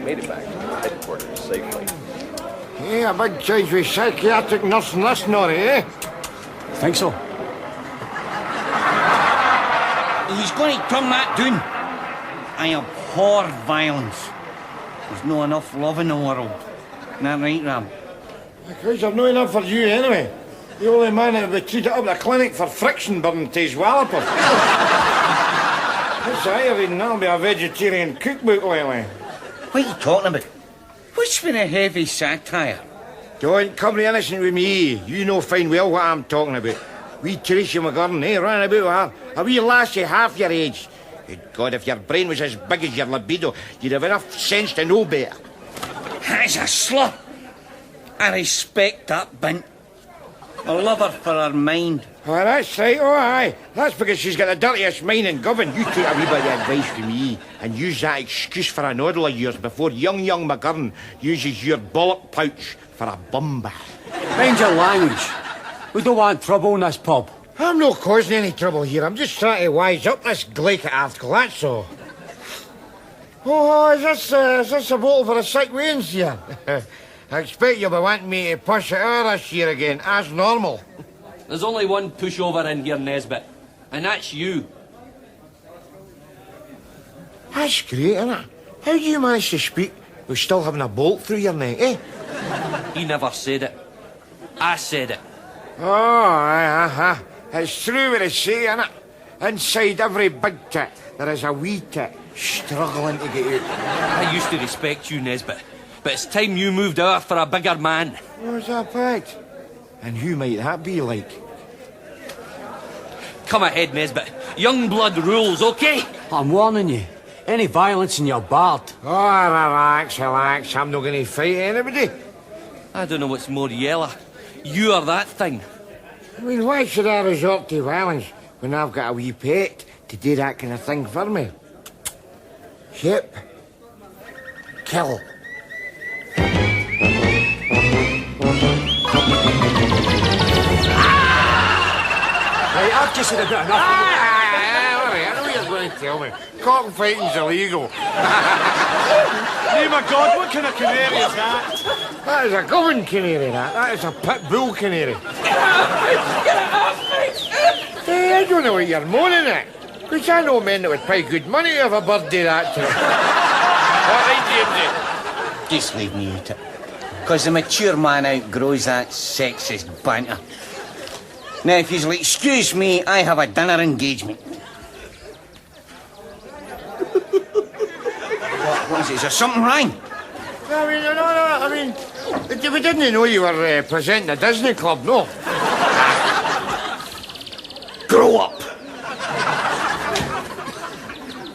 made it back to the headquarters safely. Yeah, a big change with psychiatric nurse and this, Norrie, eh? Think so? He's going to turn that down. I abhor violence. There's not enough love in the world. Isn't that right, Ram? Because there's not enough for you, anyway. The only man that would be treated up at a clinic for friction burn to his walloper. What's I reading? That'll be a vegetarian cookbook lately. What are you talking about? What's been a heavy satire? Don't come to innocent with me. You know fine well what I'm talking about. Wee Young McGurn, eh, ran about her. A wee lassie half your age. Good God, if your brain was as big as your libido, you'd have enough sense to know better. That's a slur. I respect that bint. I love her for her mind. Oh, that's right, oh aye. That's because she's got the dirtiest mind in Govan. You take a wee bit of advice from me and use that excuse for a noddle of yours before young McGurn uses your bollock pouch for a bum bath. Mind your language. We don't want trouble in this pub. I'm not causing any trouble here. I'm just trying to wise up this Glacier article, that's all. Oh, is this a bottle for a sick wains here? I expect you'll be wanting me to push it out this year again, as normal. There's only one pushover in here, Nesbitt, and that's you. That's great, isn't it? How do you manage to speak with still having a bolt through your neck, eh? He never said it. I said it. Oh, aye. It's true what they say, innit? Inside every big tit, there is a wee tit struggling to get out. I used to respect you, Nesbitt, but it's time you moved out for a bigger man. What's that fact? And who might that be like? Come ahead, Nesbitt. Young blood rules, okay? I'm warning you. Any violence in your bard. Oh, relax. I'm not going to fight anybody. I don't know what's more yellow. You are that thing. I mean, why should I resort to violence when I've got a wee pet to do that kind of thing for me? Ship. Kill. Right, I've just had a bit enough. I know you're going to tell me. Cockfighting's illegal. Name of God, what kind of canary is that? That is a Govan canary, that is a Pitbull Canary. Hey, I don't know what you're moaning at. Because I know men that would pay good money to have a bird do that to them. All right, Jamesy? Just leave me out it. Because the mature man outgrows that sexist banter. Now, if you'll excuse me, I have a dinner engagement. What is it? Is there something wrong? No, we didn't know you were presenting a Disney club, no. Grow up.